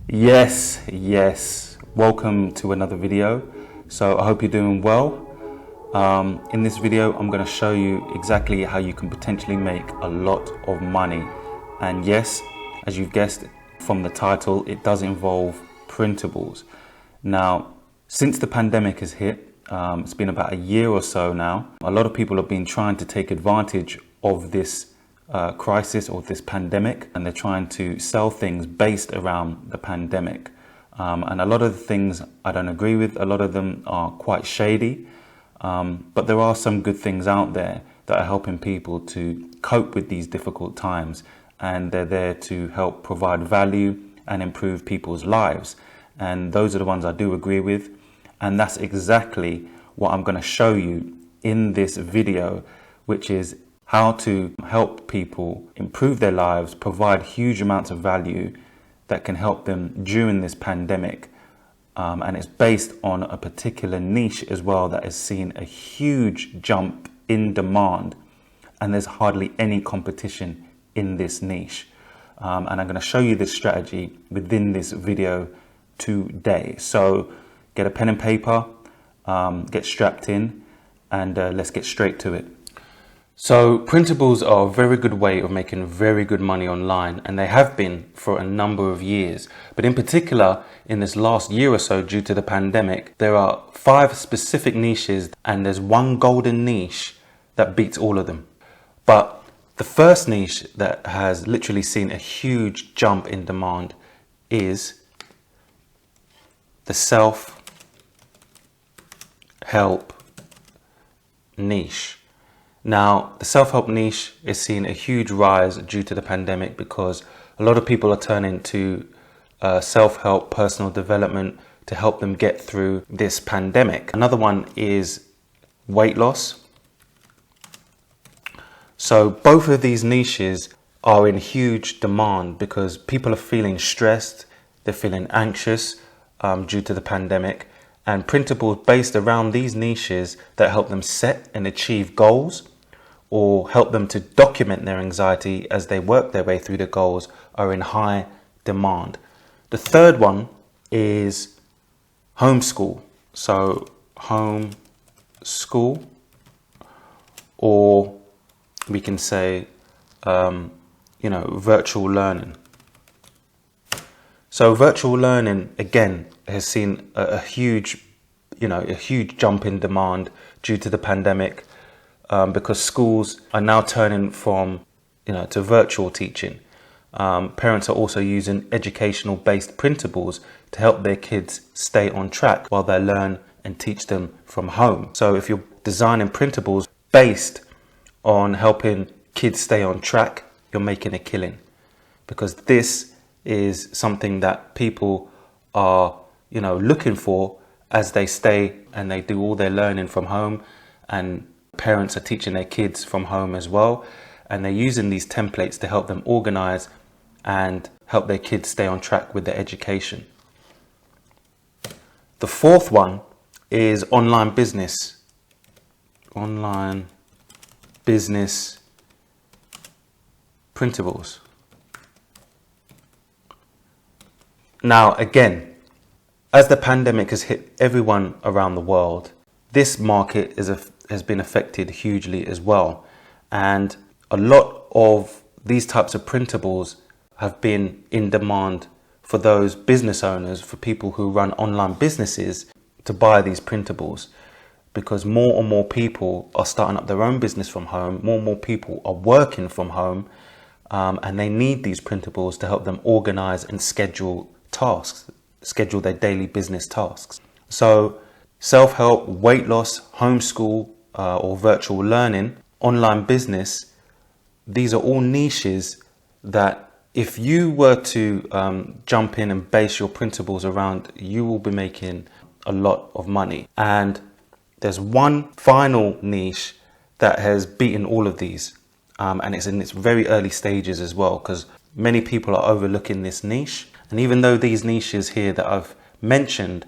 Yes. Welcome to another video. So I hope you're doing well. In this video, I'm going to show you exactly how you can potentially make a lot of money. And yes, as you've guessed from the title, it does involve printables. Now, since the pandemic has hit, it's been about a year or so now, a lot of people have been trying to take advantage of this crisis or this pandemic, and they're trying to sell things based around the pandemic. And a lot of the things I don't agree with. A lot of them are quite shady, but there are some good things out there that are helping people to cope with these difficult times, and they're there to help provide value and improve people's lives. And those are the ones I do agree with, and that's exactly what I'm going to show you in this video, which is how to help people improve their lives, provide huge amounts of value that can help them during this pandemic. And it's based on a particular niche as well that has seen a huge jump in demand, and there's hardly any competition in this niche. And I'm going to show you this strategy within this video today. So get a pen and paper, get strapped in, and let's get straight to it. So printables are a very good way of making very good money online, and they have been for a number of years. But in particular, in this last year or so, due to the pandemic, there are 5 specific niches, and there's one golden niche that beats all of them. But the first niche that has literally seen a huge jump in demand is the self-help niche. Now, the self-help niche is seeing a huge rise due to the pandemic because a lot of people are turning to self-help, personal development to help them get through this pandemic. Another one is weight loss. So both of these niches are in huge demand because people are feeling stressed, they're feeling anxious due to the pandemic, and printables based around these niches that help them set and achieve goals or help them to document their anxiety as they work their way through the goals are in high demand. The third one is homeschool. So homeschool, or we can say, virtual learning. So virtual learning, again, has seen a huge jump in demand due to the pandemic. Because schools are now turning from, to virtual teaching. Parents are also using educational based printables to help their kids stay on track while they learn and teach them from home. So if you're designing printables based on helping kids stay on track, you're making a killing, because this is something that people are, looking for as they stay and they do all their learning from home, and parents are teaching their kids from home as well, and they're using these templates to help them organize and help their kids stay on track with their education. The fourth one is online business. Online business printables. Now, again, as the pandemic has hit everyone around the world, this market has been affected hugely as well. And a lot of these types of printables have been in demand for those business owners, for people who run online businesses, to buy these printables, because more and more people are starting up their own business from home. More and more people are working from home, and they need these printables to help them organize and schedule their daily business tasks. So self-help, weight loss, homeschool, or virtual learning, online business, these are all niches that if you were to jump in and base your printables around, you will be making a lot of money. And there's one final niche that has beaten all of these, and it's in its very early stages as well, because many people are overlooking this niche. And even though these niches here that I've mentioned,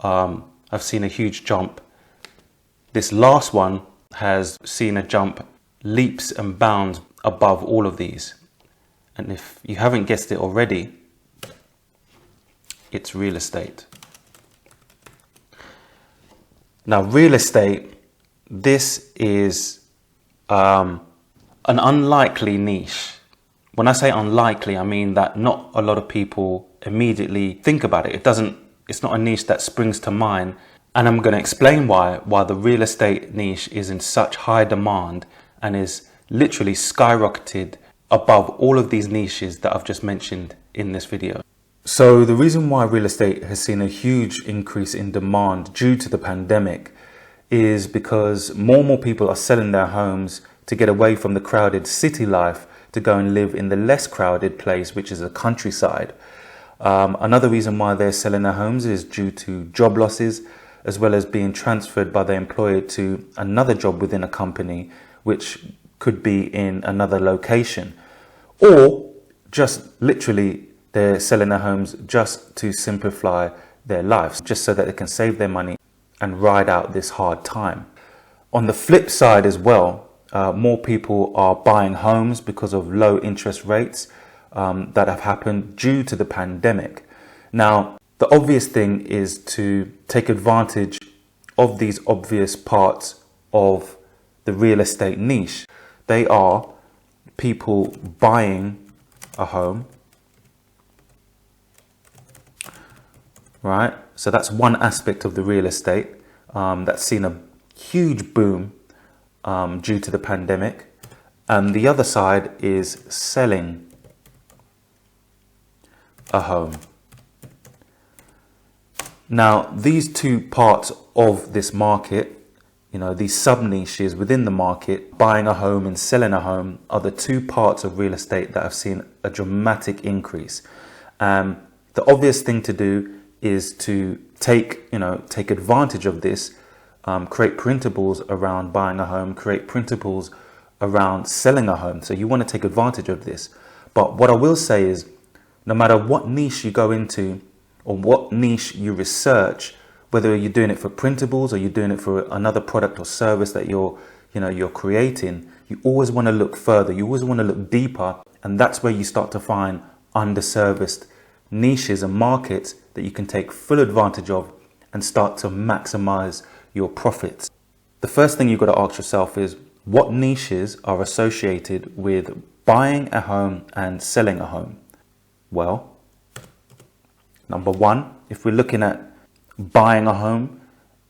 I've seen a huge jump, this last one has seen a jump leaps and bounds above all of these. And if you haven't guessed it already, it's real estate. Now, real estate, this is an unlikely niche. When I say unlikely, I mean that not a lot of people immediately think about it. It's not a niche that springs to mind. And I'm going to explain why the real estate niche is in such high demand and is literally skyrocketed above all of these niches that I've just mentioned in this video. So the reason why real estate has seen a huge increase in demand due to the pandemic is because more and more people are selling their homes to get away from the crowded city life to go and live in the less crowded place, which is the countryside. Another reason why they're selling their homes is due to job losses, as well as being transferred by their employer to another job within a company, which could be in another location. Or just literally they're selling their homes just to simplify their lives, just so that they can save their money and ride out this hard time. On the flip side as well, more people are buying homes because of low interest rates that have happened due to the pandemic. Now, the obvious thing is to take advantage of these obvious parts of the real estate niche. They are people buying a home, right? So that's one aspect of the real estate that's seen a huge boom due to the pandemic. And the other side is selling a home. Now, these two parts of this market, these sub-niches within the market, buying a home and selling a home, are the two parts of real estate that have seen a dramatic increase. The obvious thing to do is to take advantage of this, create printables around buying a home, create printables around selling a home. So you want to take advantage of this. But what I will say is, no matter what niche you go into or what niche you research, whether you're doing it for printables or you're doing it for another product or service that you're creating, you always want to look further. You always want to look deeper. And that's where you start to find underserviced niches and markets that you can take full advantage of and start to maximize your profits. The first thing you've got to ask yourself is, what niches are associated with buying a home and selling a home? Well, number one, if we're looking at buying a home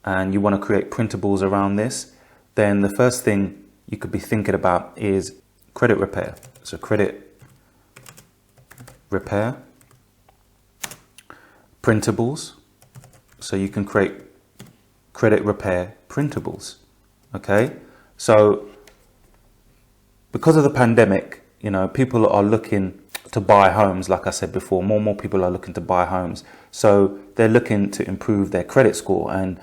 and you want to create printables around this, then the first thing you could be thinking about is credit repair. So credit repair, printables. So you can create credit repair printables. Okay. So because of the pandemic, people are looking to buy homes. Like I said before, more and more people are looking to buy homes. So they're looking to improve their credit score, and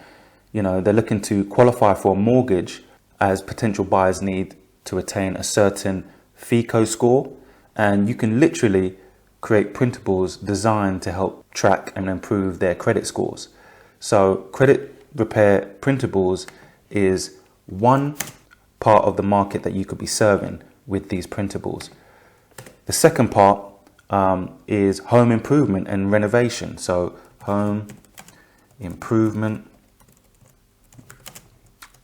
they're looking to qualify for a mortgage, as potential buyers need to attain a certain FICO score. And you can literally create printables designed to help track and improve their credit scores. So credit repair printables is one part of the market that you could be serving with these printables. The second part is home improvement and renovation. So home improvement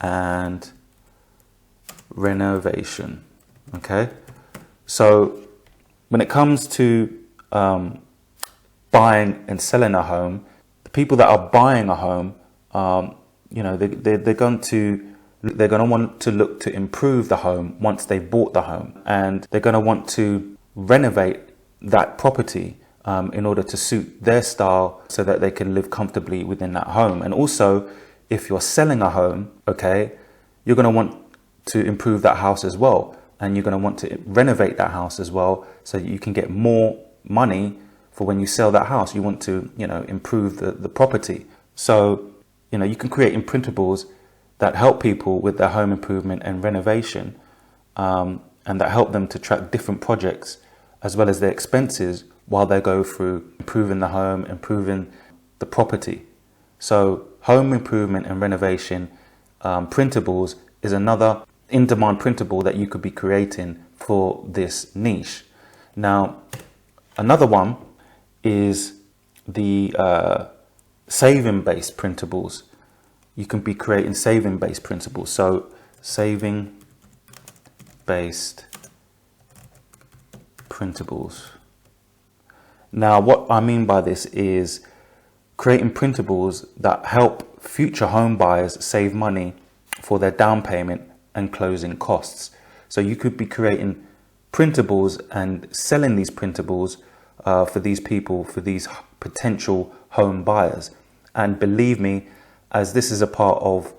and renovation. Okay. So when it comes to buying and selling a home, the people that are buying a home, they're going to want to look to improve the home once they've bought the home, and they're going to want to renovate that property in order to suit their style so that they can live comfortably within that home. And also, if you're selling a home, okay, you're going to want to improve that house as well, and you're going to want to renovate that house as well so that you can get more money for when you sell that house. You want to improve the property. So you can create imprintables that help people with their home improvement and renovation, and that help them to track different projects as well as their expenses while they go through improving the home, improving the property. So home improvement and renovation printables is another in-demand printable that you could be creating for this niche. Now, another one is the saving-based printables. You can be creating saving-based printables. So saving-based printables. Now, what I mean by this is creating printables that help future home buyers save money for their down payment and closing costs. So you could be creating printables and selling these printables for these people, for these potential home buyers. And believe me, as this is a part of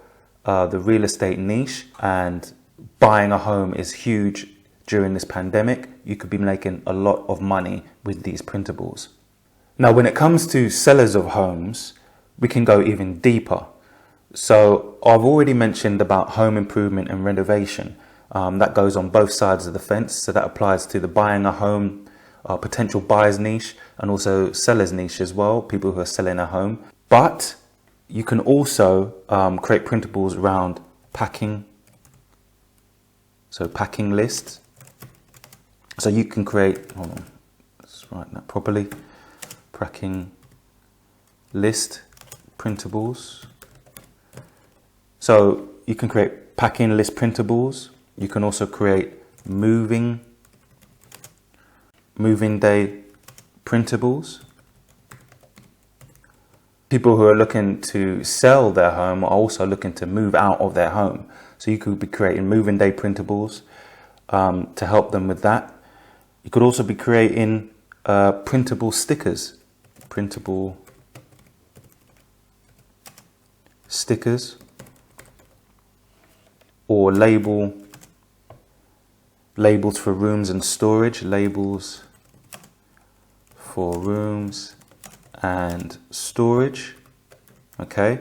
the real estate niche and buying a home is huge during this pandemic, you could be making a lot of money with these printables. Now, when it comes to sellers of homes, we can go even deeper. So I've already mentioned about home improvement and renovation. That goes on both sides of the fence. So that applies to the buying a home, potential buyers niche, and also sellers niche as well, people who are selling a home. But you can also create printables around packing. So packing lists. So you can create, hold on, let's write that properly. Packing list printables. So you can create packing list printables. You can also create moving day printables. People who are looking to sell their home are also looking to move out of their home. So you could be creating moving day printables to help them with that. You could also be creating printable stickers. Printable stickers. Or labels for rooms and storage. Labels for rooms and storage. Okay,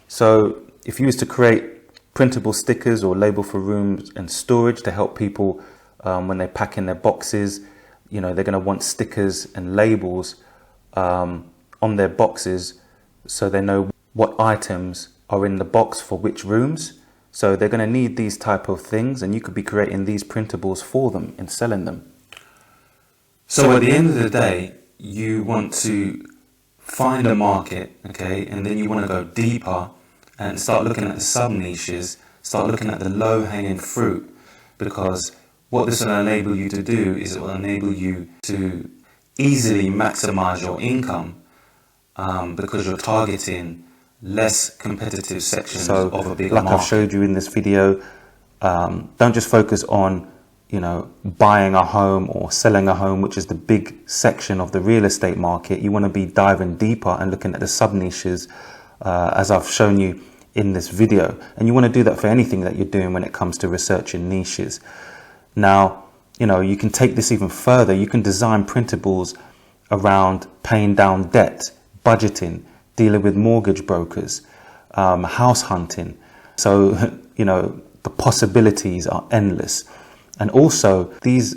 so if you was to create printable stickers or label for rooms and storage to help people when they pack in their boxes, you know, they're going to want stickers and labels on their boxes so they know what items are in the box for which rooms. So they're going to need these type of things, and you could be creating these printables for them and selling them. So at the end of the day, you want to find a market, okay, and then you want to go deeper and start looking at the sub-niches, start looking at the low-hanging fruit, because what this will enable you to do is it will enable you to easily maximize your income because you're targeting less competitive sections of a bigger market. Like I've showed you in this video, don't just focus on, you know, buying a home or selling a home, which is the big section of the real estate market. You want to be diving deeper and looking at the sub-niches as I've shown you in this video. And you want to do that for anything that you're doing when it comes to researching niches. Now, you know, you can take this even further. You can design printables around paying down debt, budgeting, dealing with mortgage brokers, house hunting. So, you know, the possibilities are endless. And also these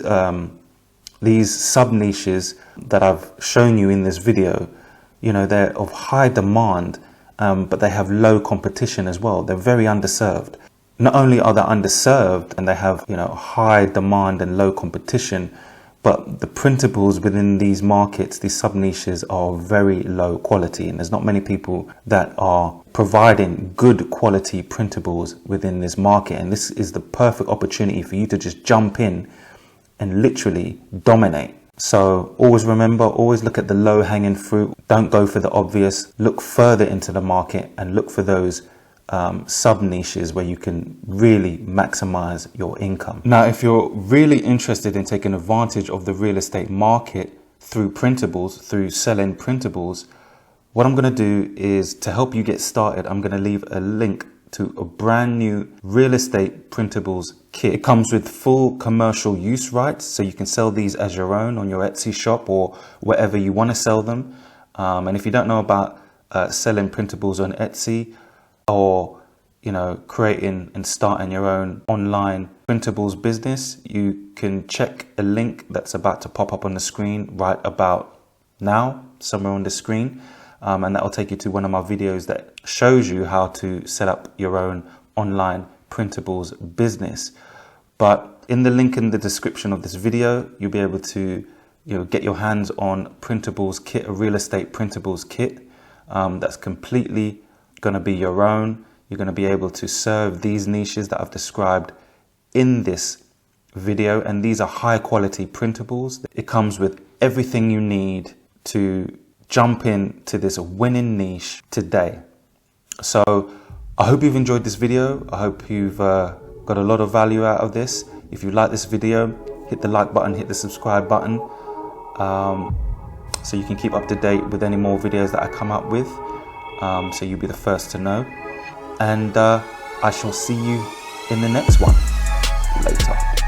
sub-niches that I've shown you in this video, you know, they're of high demand, but they have low competition as well. They're very underserved. Not only are they underserved and they have, you know, high demand and low competition, but the printables within these markets, these sub-niches, are very low quality, and there's not many people that are providing good quality printables within this market. And this is the perfect opportunity for you to just jump in and literally dominate. So always remember, always look at the low-hanging fruit. Don't go for the obvious. Look further into the market and look for those sub-niches where you can really maximize your income. Now, if you're really interested in taking advantage of the real estate market through printables, through selling printables, what I'm going to do is, to help you get started, I'm going to leave a link to a brand new real estate printables kit. It comes with full commercial use rights, so you can sell these as your own on your Etsy shop or wherever you want to sell them. And if you don't know about selling printables on Etsy, or, you know, creating and starting your own online printables business, you can check a link that's about to pop up on the screen right about now, somewhere on the screen. And that will take you to one of my videos that shows you how to set up your own online printables business. But in the link in the description of this video, you'll be able to get your hands on Printables kit, a real estate Printables kit that's completely going to be your own. You're going to be able to serve these niches that I've described in this video, and these are high quality printables. It comes with everything you need to jump into this winning niche today. So I hope you've enjoyed this video. I hope you've got a lot of value out of this. If you like this video, hit the like button, hit the subscribe button, so you can keep up to date with any more videos that I come up with, so you'll be the first to know. And I shall see you in the next one. Later.